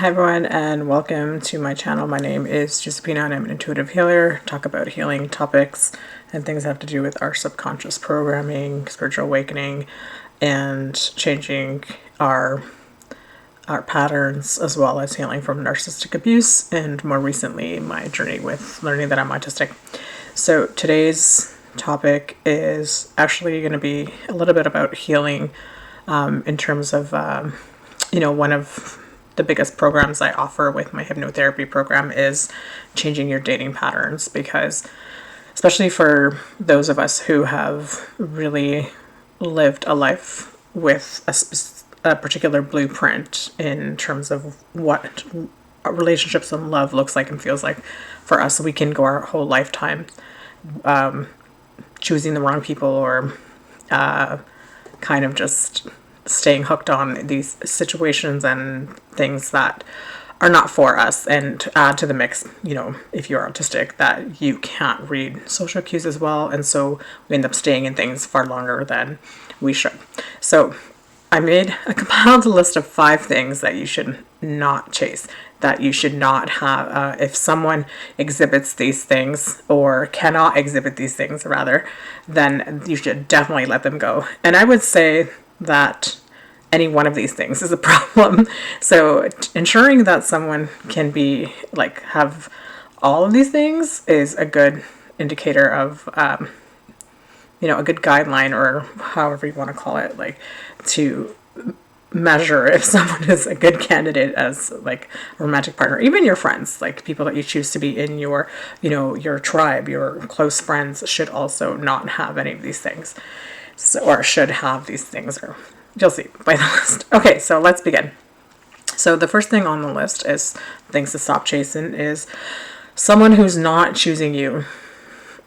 Hi everyone, and welcome to my channel. My name is Giusi, and I'm an intuitive healer. Talk about healing topics and things that have to do with our subconscious programming, spiritual awakening, and changing our patterns, as well as healing from narcissistic abuse, and more recently my journey with learning that I'm autistic. So today's topic is actually going to be a little bit about healing in terms of one of the biggest programs I offer with my hypnotherapy program is changing your dating patterns, because especially for those of us who have really lived a life with a particular blueprint in terms of what relationships and love looks like and feels like for us, we can go our whole lifetime choosing the wrong people or kind of just staying hooked on these situations and things that are not for us, and add to the mix, if you're autistic, that you can't read social cues as well, and so we end up staying in things far longer than we should. So I compiled a list of 5 things that you should not chase, that you should not have. If someone exhibits these things, or cannot exhibit these things rather, then you should definitely let them go. And I would say that any one of these things is a problem. So ensuring that someone can have all of these things is a good indicator of, a good guideline, or however you want to call it, to measure if someone is a good candidate as a romantic partner. Even your friends, people that you choose to be in your, your tribe, your close friends, should also not have any of these things. Or should have these things, or you'll see by the list. Okay, so let's begin. So the first thing on the list is things to stop chasing is someone who's not choosing you,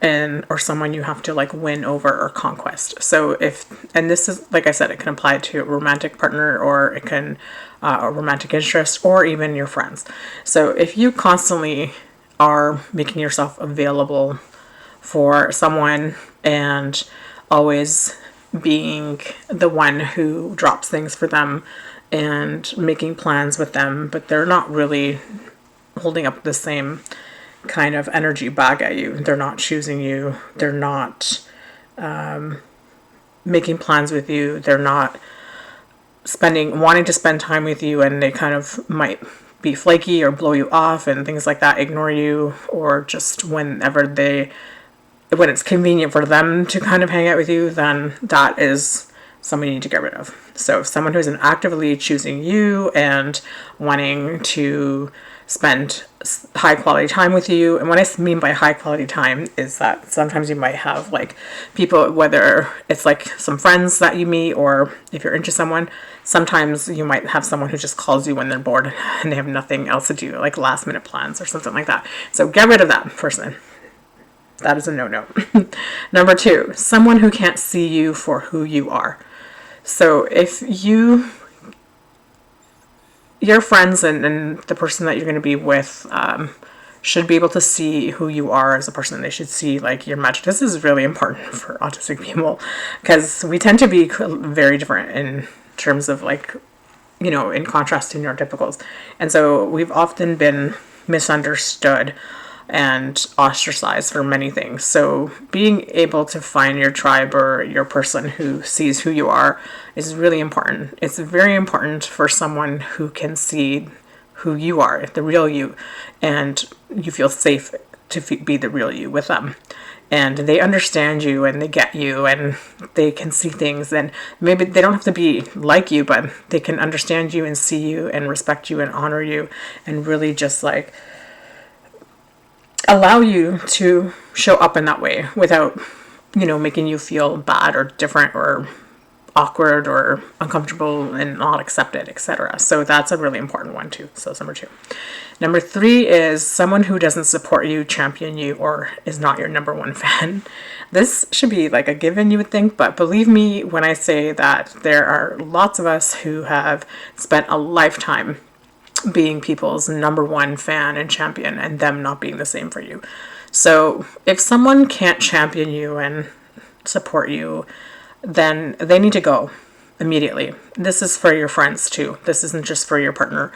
or someone you have to win over or conquest. So and this is, like I said, it can apply to a romantic partner, or it can a romantic interest, or even your friends. So if you constantly are making yourself available for someone and always being the one who drops things for them and making plans with them, but they're not really holding up the same kind of energy back at you. They're not choosing you. They're not making plans with you. They're not wanting to spend time with you, and they kind of might be flaky or blow you off and things like that, ignore you, or just when it's convenient for them to kind of hang out with you, then that is someone you need to get rid of. So someone who's actively choosing you and wanting to spend high quality time with you. And what I mean by high quality time is that sometimes you might have people, whether it's some friends that you meet, or if you're into someone, sometimes you might have someone who just calls you when they're bored and they have nothing else to do, like last minute plans or something like that. So get rid of that person. That is a no-no. Number 2, someone who can't see you for who you are. So if your friends and the person that you're going to be with should be able to see who you are as a person. They should see your magic. This is really important for autistic people, because we tend to be very different in terms of in contrast to neurotypicals. And so we've often been misunderstood and ostracized for many things. So being able to find your tribe, or your person who sees who you are, is really important. It's very important for someone who can see who you are, the real you, and you feel safe to be the real you with them. And they understand you, and they get you, and they can see things, and maybe they don't have to be like you, but they can understand you and see you and respect you and honor you, and really just allow you to show up in that way without, making you feel bad or different or awkward or uncomfortable and not accepted, etc. So that's a really important one too. So that's number 2. Number 3 is someone who doesn't support you, champion you, or is not your number 1 fan. This should be a given, you would think, but believe me when I say that there are lots of us who have spent a lifetime being people's number 1 fan and champion, and them not being the same for you. So if someone can't champion you and support you, then they need to go immediately. This is for your friends too. This isn't just for your partner.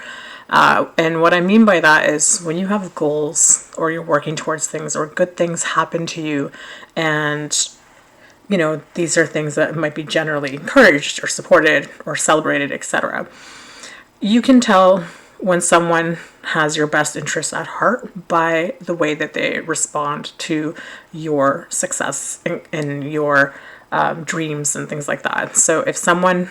And what I mean by that is when you have goals or you're working towards things or good things happen to you, and these are things that might be generally encouraged or supported or celebrated, etc. You can tell when someone has your best interests at heart by the way that they respond to your success in your dreams and things like that. So if someone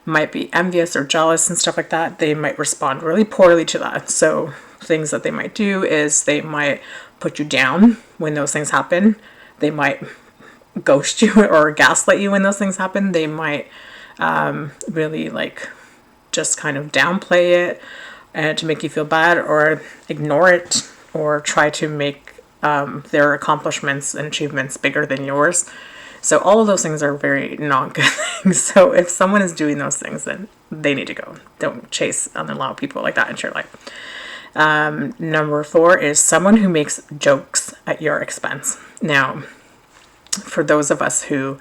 might be envious or jealous and stuff like that, they might respond really poorly to that. So things that they might do is they might put you down when those things happen. They might ghost you or gaslight you when those things happen. They might really just kind of downplay it and to make you feel bad, or ignore it, or try to make their accomplishments and achievements bigger than yours. So all of those things are very not good things. So if someone is doing those things, then they need to go. Don't chase and allow people like that into your life. Number 4 is someone who makes jokes at your expense. Now, for those of us who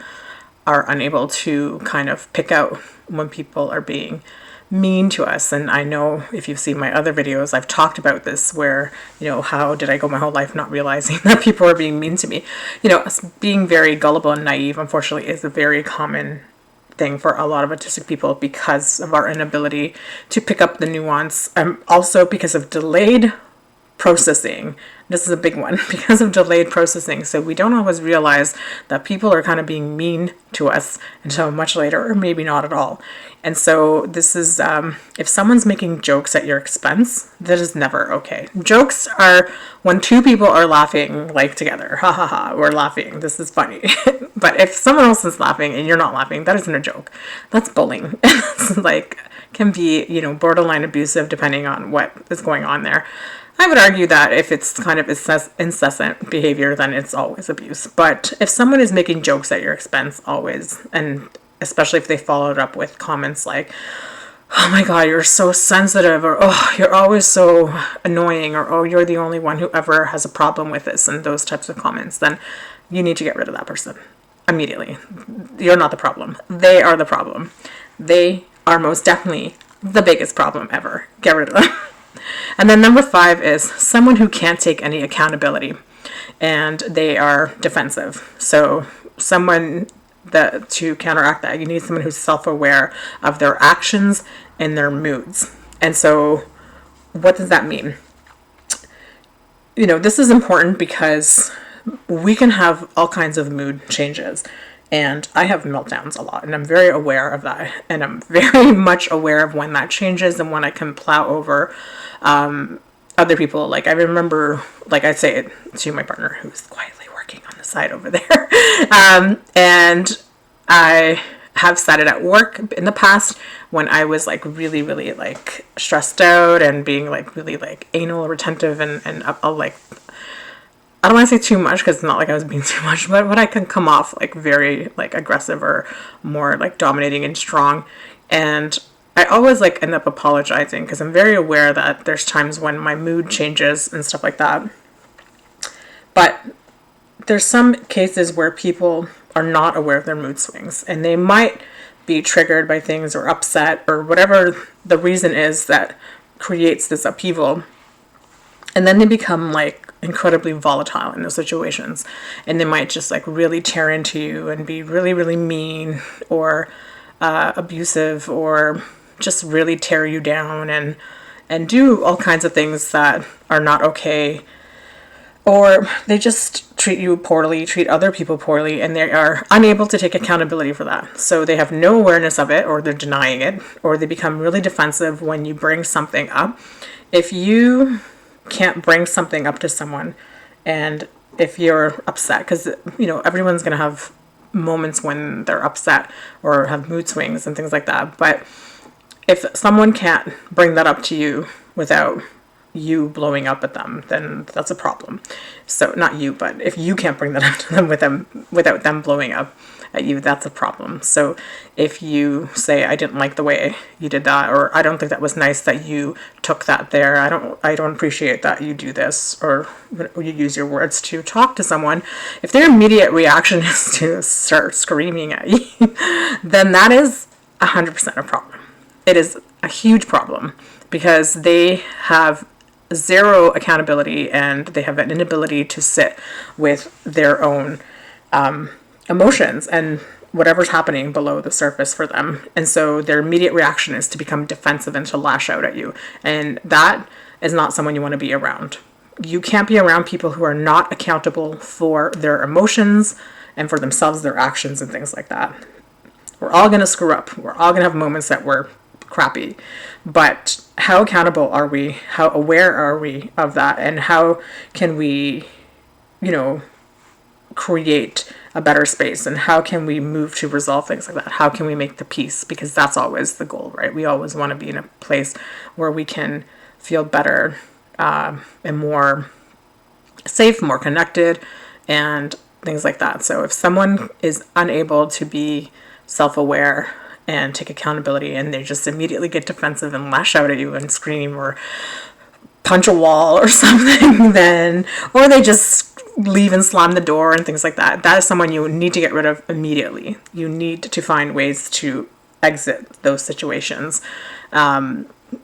are unable to kind of pick out when people are being mean to us, and I know if you've seen my other videos, I've talked about this, where how did I go my whole life not realizing that people are being mean to me. Being very gullible and naive, unfortunately, is a very common thing for a lot of autistic people because of our inability to pick up the nuance, and also because of delayed processing. This is a big one, because of delayed processing. So we don't always realize that people are kind of being mean to us until much later, or maybe not at all. And so this is, if someone's making jokes at your expense, that is never okay. Jokes are when two people are laughing together. Ha ha ha, we're laughing. This is funny. But if someone else is laughing and you're not laughing, that isn't a joke. That's bullying. It's can be, borderline abusive depending on what is going on there. I would argue that if it's kind of incessant behavior, then it's always abuse. But if someone is making jokes at your expense always, and especially if they follow it up with comments like, oh my God, you're so sensitive, or oh, you're always so annoying, or oh, you're the only one who ever has a problem with this, and those types of comments, then you need to get rid of that person immediately. You're not the problem. They are the problem. They are most definitely the biggest problem ever. Get rid of them. And then number 5 is someone who can't take any accountability and they are defensive. So someone that to counteract that, you need someone who's self-aware of their actions and their moods. And so what does that mean? This is important because we can have all kinds of mood changes. And I have meltdowns a lot, and I'm very aware of that. And I'm very much aware of when that changes and when I can plow over other people. I remember, I say it to my partner, who's quietly working on the side over there. And I have said it at work in the past when I was really, really stressed out and being really anal retentive and I'll I don't want to say too much because it's not like I was being too much, but when I can come off very aggressive or more dominating and strong. And I always end up apologizing because I'm very aware that there's times when my mood changes and stuff like that. But there's some cases where people are not aware of their mood swings, and they might be triggered by things or upset or whatever the reason is that creates this upheaval. And then they become incredibly volatile in those situations, and they might just really tear into you and be really, really mean or abusive, or just really tear you down and do all kinds of things that are not okay. Or they just treat you poorly, treat other people poorly, and they are unable to take accountability for that. So they have no awareness of it, or they're denying it, or they become really defensive when you bring something up. If you can't bring something up to someone, and if you're upset, because everyone's going to have moments when they're upset or have mood swings and things like that, but if someone can't bring that up to you without you blowing up at them, then that's a problem. So not you, but if you can't bring that up to them without them blowing up at you, that's a problem. So if you say, I didn't like the way you did that, or I don't think that was nice that you took that there, I don't appreciate that you do this, or you use your words to talk to someone, if their immediate reaction is to start screaming at you, then that is 100% a problem. It is a huge problem because they have zero accountability and they have an inability to sit with their own emotions and whatever's happening below the surface for them. And so their immediate reaction is to become defensive and to lash out at you. And that is not someone you want to be around. You can't be around people who are not accountable for their emotions and for themselves, their actions and things like that. We're all going to screw up. We're all going to have moments that we're crappy. But how accountable are we? How aware are we of that? And how can we, create a better space? And how can we move to resolve things like that? How can we make the peace? Because that's always the goal, right? We always want to be in a place where we can feel better and more safe, more connected, and things like that. So if someone is unable to be self-aware and take accountability and they just immediately get defensive and lash out at you and scream or punch a wall or something, then, or they just leave and slam the door and things like that, that is someone you need to get rid of immediately. You need to find ways to exit those situations.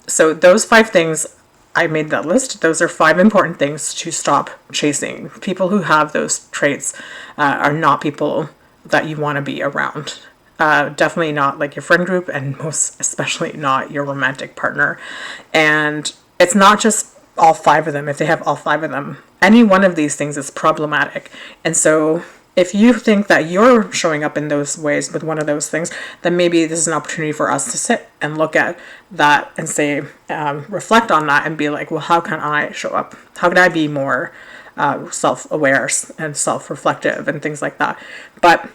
So those 5 things, I made that list. Those are 5 important things to stop chasing. People who have those traits are not people that you want to be around. Definitely not like your friend group, and most especially not your romantic partner. And it's not just all 5 of them. If they have all 5 of them, any one of these things is problematic. And so if you think that you're showing up in those ways with one of those things, then maybe this is an opportunity for us to sit and look at that and say, reflect on that and be like, well, how can I show up? How can I be more self-aware and self-reflective and things like that? But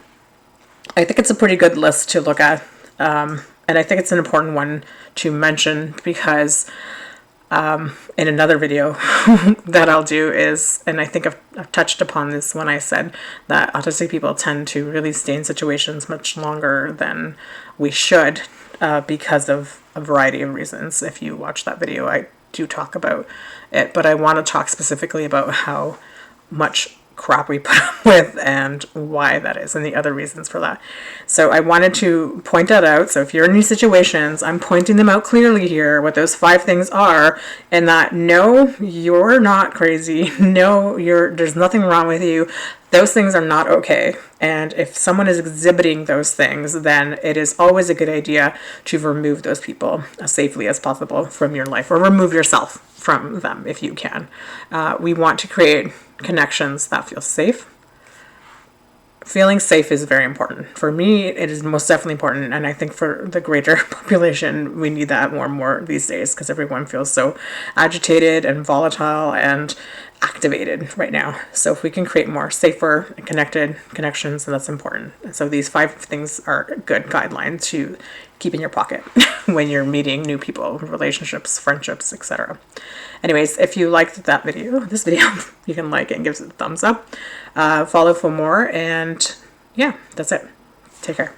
I think it's a pretty good list to look at. And I think it's an important one to mention because in another video that I'll do is, and I think I've touched upon this when I said that autistic people tend to really stay in situations much longer than we should because of a variety of reasons. If you watch that video, I do talk about it, but I want to talk specifically about how much crap we put up with and why that is and the other reasons for that. So I wanted to point that out. So if you're in these situations, I'm pointing them out clearly here, what those 5 things are, and that no, you're not crazy. No, there's nothing wrong with you. Those things are not okay. And if someone is exhibiting those things, then it is always a good idea to remove those people as safely as possible from your life, or remove yourself from them if you can. We want to create connections that feel safe. Feeling safe is very important. For me, it is most definitely important, and I think for the greater population, we need that more and more these days because everyone feels so agitated and volatile and activated right now. So if we can create more safer and connected connections, then that's important. And so these 5 things are a good guideline to keep in your pocket when you're meeting new people, relationships, friendships, etc. Anyways, if you liked this video, you can like it and give it a thumbs up. Follow for more, and yeah, that's it. Take care.